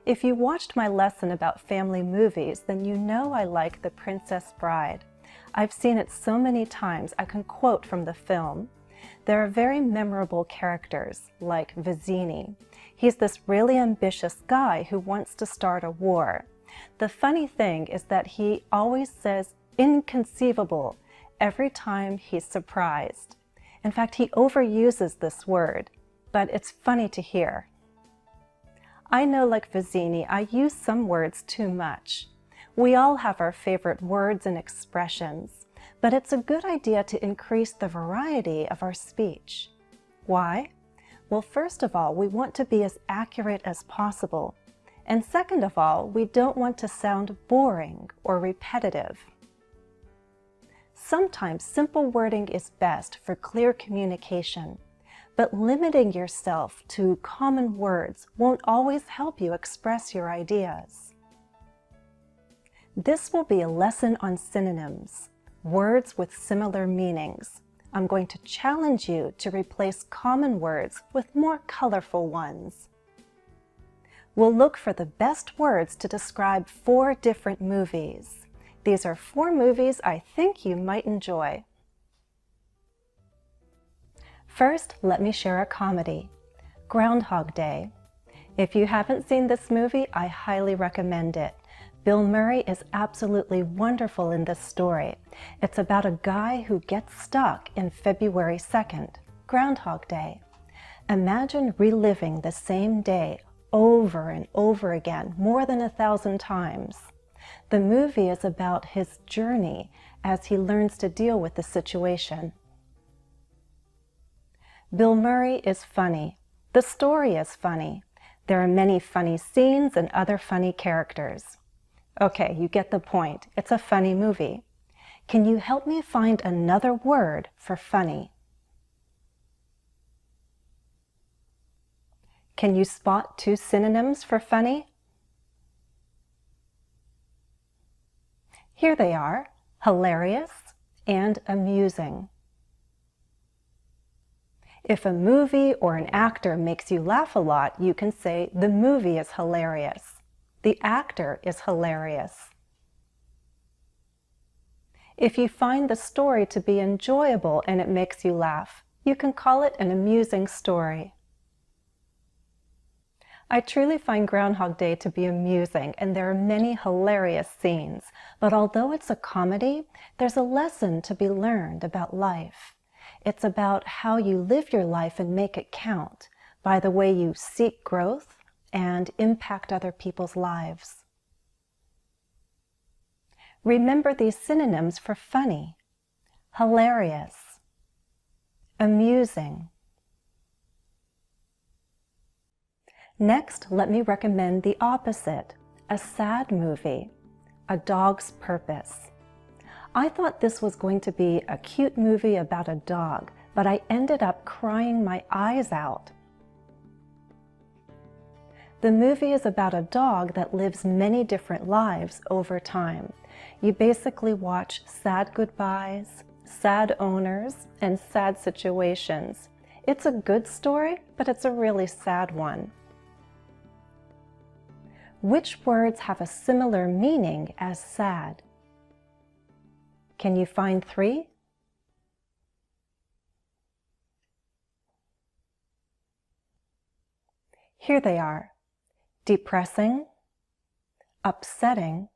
If you watched my lesson about family movies, then you know I like The Princess Bride. I've seen it so many times I can quote from the film. There are very memorable characters, like Vizzini. He's this really ambitious guy who wants to start a war. The funny thing is that he always says inconceivable every time he's surprised. In fact, he overuses this word, but it's funny to hear. I know, like Vizzini, I use some words too much. We all have our favorite words and expressions, but it's a good idea to increase the variety of our speech. Why? Well, first of all, we want to be as accurate as possible. And second of all, we don't want to sound boring or repetitive. Sometimes simple wording is best for clear communication, but limiting yourself to common words won't always help you express your ideas. This will be a lesson on synonyms, words with similar meanings. I'm going to challenge you to replace common words with more colorful ones. We'll look for the best words to describe 4 different movies. These are 4 movies I think you might enjoy. First, let me share a comedy, Groundhog Day. If you haven't seen this movie, I highly recommend it. Bill Murray is absolutely wonderful in this story. It's about a guy who gets stuck in February 2nd, Groundhog Day. Imagine reliving the same day over and over again, more than 1,000 times. The movie is about his journey as he learns to deal with the situation. Bill Murray is funny. The story is funny. There are many funny scenes and other funny characters. Okay, you get the point. It's a funny movie. Can you help me find another word for funny? Can you spot 2 synonyms for funny? Here they are, hilarious and amusing. If a movie or an actor makes you laugh a lot, you can say the movie is hilarious. The actor is hilarious. If you find the story to be enjoyable and it makes you laugh, you can call it an amusing story. I truly find Groundhog Day to be amusing, and there are many hilarious scenes. But although it's a comedy, there's a lesson to be learned about life. It's about how you live your life and make it count by the way you seek growth and impact other people's lives. Remember these synonyms for funny: hilarious, amusing. Next, let me recommend the opposite, a sad movie, A Dog's Purpose. I thought this was going to be a cute movie about a dog, but I ended up crying my eyes out. The movie is about a dog that lives many different lives over time. You basically watch sad goodbyes, sad owners, and sad situations. It's a good story, but it's a really sad one. Which words have a similar meaning as sad? Can you find 3? Here they are: depressing, upsetting,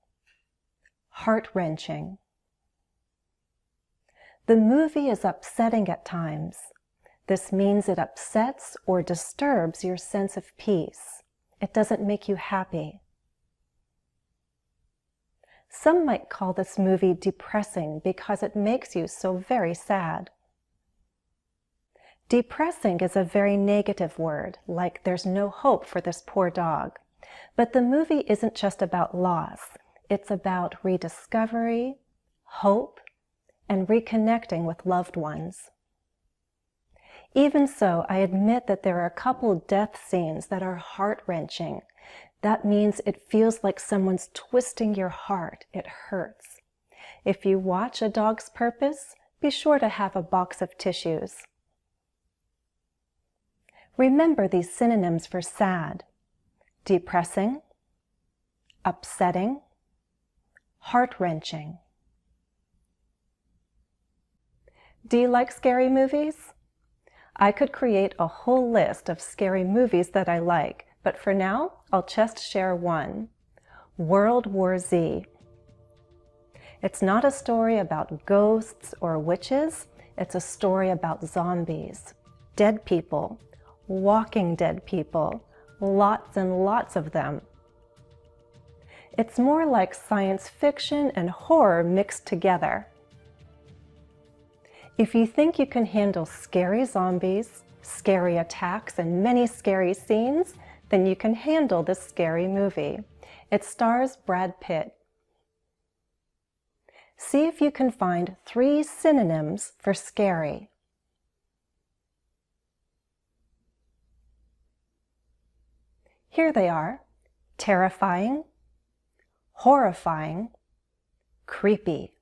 heart-wrenching. The movie is upsetting at times. This means it upsets or disturbs your sense of peace. It doesn't make you happy. Some might call this movie depressing because it makes you so very sad. Depressing is a very negative word, like there's no hope for this poor dog. But the movie isn't just about loss. It's about rediscovery, hope, and reconnecting with loved ones. Even so, I admit that there are a couple death scenes that are heart-wrenching. That means it feels like someone's twisting your heart. It hurts. If you watch A Dog's Purpose, be sure to have a box of tissues. Remember these synonyms for sad: depressing, upsetting, heart-wrenching. Do you like scary movies? I could create a whole list of scary movies that I like, but for now, I'll just share one. World War Z. It's not a story about ghosts or witches, it's a story about zombies, dead people, walking dead people, lots and lots of them. It's more like science fiction and horror mixed together. If you think you can handle scary zombies, scary attacks, and many scary scenes, then you can handle this scary movie. It stars Brad Pitt. See if you can find 3 synonyms for scary. Here they are: terrifying, horrifying, creepy.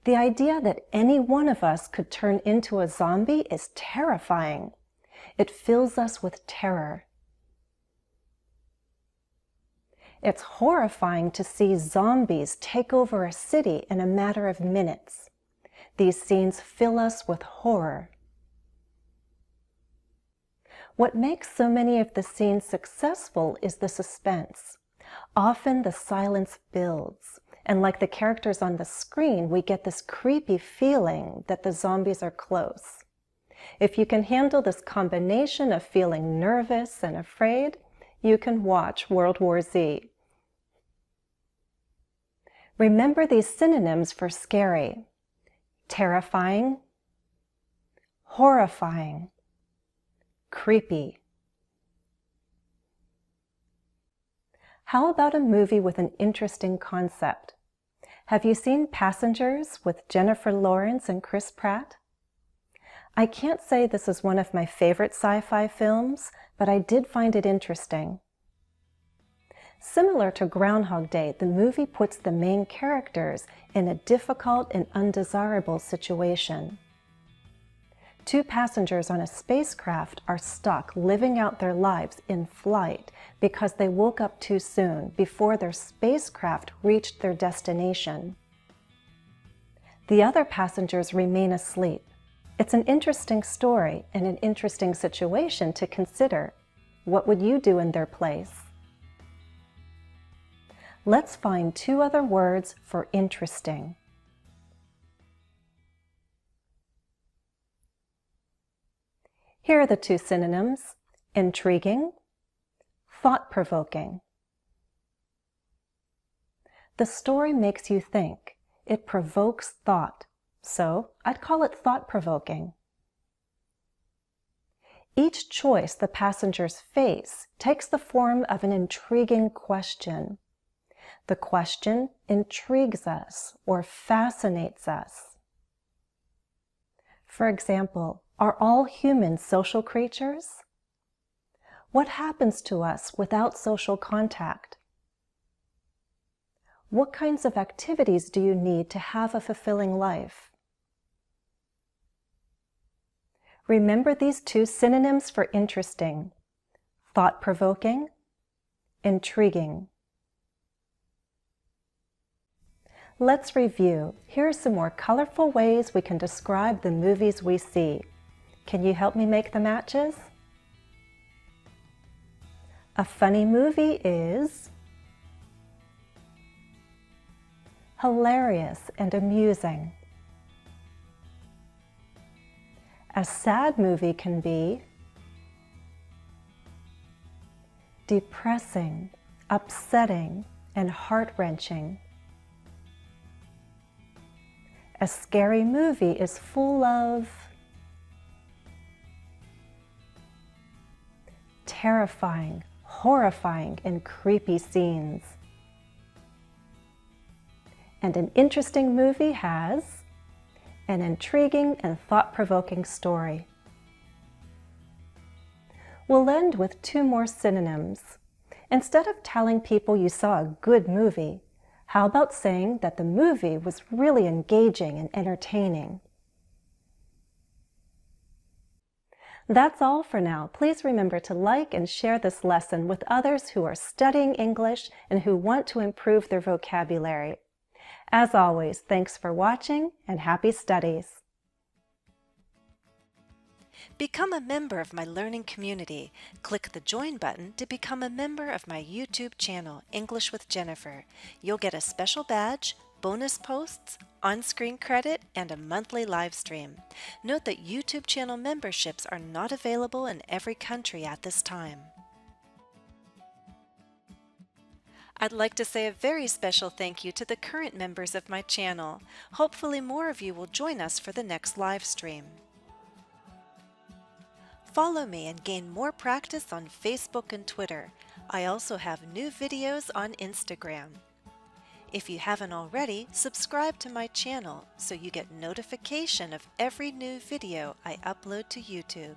The idea that any one of us could turn into a zombie is terrifying. It fills us with terror. It's horrifying to see zombies take over a city in a matter of minutes. These scenes fill us with horror. What makes so many of the scenes successful is the suspense. Often the silence builds, and like the characters on the screen, we get this creepy feeling that the zombies are close. If you can handle this combination of feeling nervous and afraid, you can watch World War Z. Remember these synonyms for scary: terrifying, horrifying, creepy. How about a movie with an interesting concept? Have you seen Passengers with Jennifer Lawrence and Chris Pratt? I can't say this is one of my favorite sci-fi films, but I did find it interesting. Similar to Groundhog Day, the movie puts the main characters in a difficult and undesirable situation. 2 passengers on a spacecraft are stuck living out their lives in flight because they woke up too soon, before their spacecraft reached their destination. The other passengers remain asleep. It's an interesting story and an interesting situation to consider. What would you do in their place? Let's find 2 other words for interesting. Here are the 2 synonyms: intriguing, thought-provoking. The story makes you think. It provokes thought, so I'd call it thought-provoking. Each choice the passengers face takes the form of an intriguing question. The question intrigues us or fascinates us. For example, are all humans social creatures? What happens to us without social contact? What kinds of activities do you need to have a fulfilling life? Remember these 2 synonyms for interesting: thought-provoking, intriguing. Let's review. Here are some more colorful ways we can describe the movies we see. Can you help me make the matches? A funny movie is hilarious and amusing. A sad movie can be depressing, upsetting, and heart-wrenching. A scary movie is full of terrifying, horrifying, and creepy scenes. And an interesting movie has an intriguing and thought-provoking story. We'll end with 2 more synonyms. Instead of telling people you saw a good movie, how about saying that the movie was really engaging and entertaining? That's all for now. Please remember to like and share this lesson with others who are studying English and who want to improve their vocabulary. As always, thanks for watching and happy studies. Become a member of my learning community. Click the Join button to become a member of my YouTube channel, English with Jennifer. You'll get a special badge, bonus posts, on-screen credit, and a monthly live stream. Note that YouTube channel memberships are not available in every country at this time. I'd like to say a very special thank you to the current members of my channel. Hopefully more of you will join us for the next live stream. Follow me and gain more practice on Facebook and Twitter. I also have new videos on Instagram. If you haven't already, subscribe to my channel so you get notification of every new video I upload to YouTube.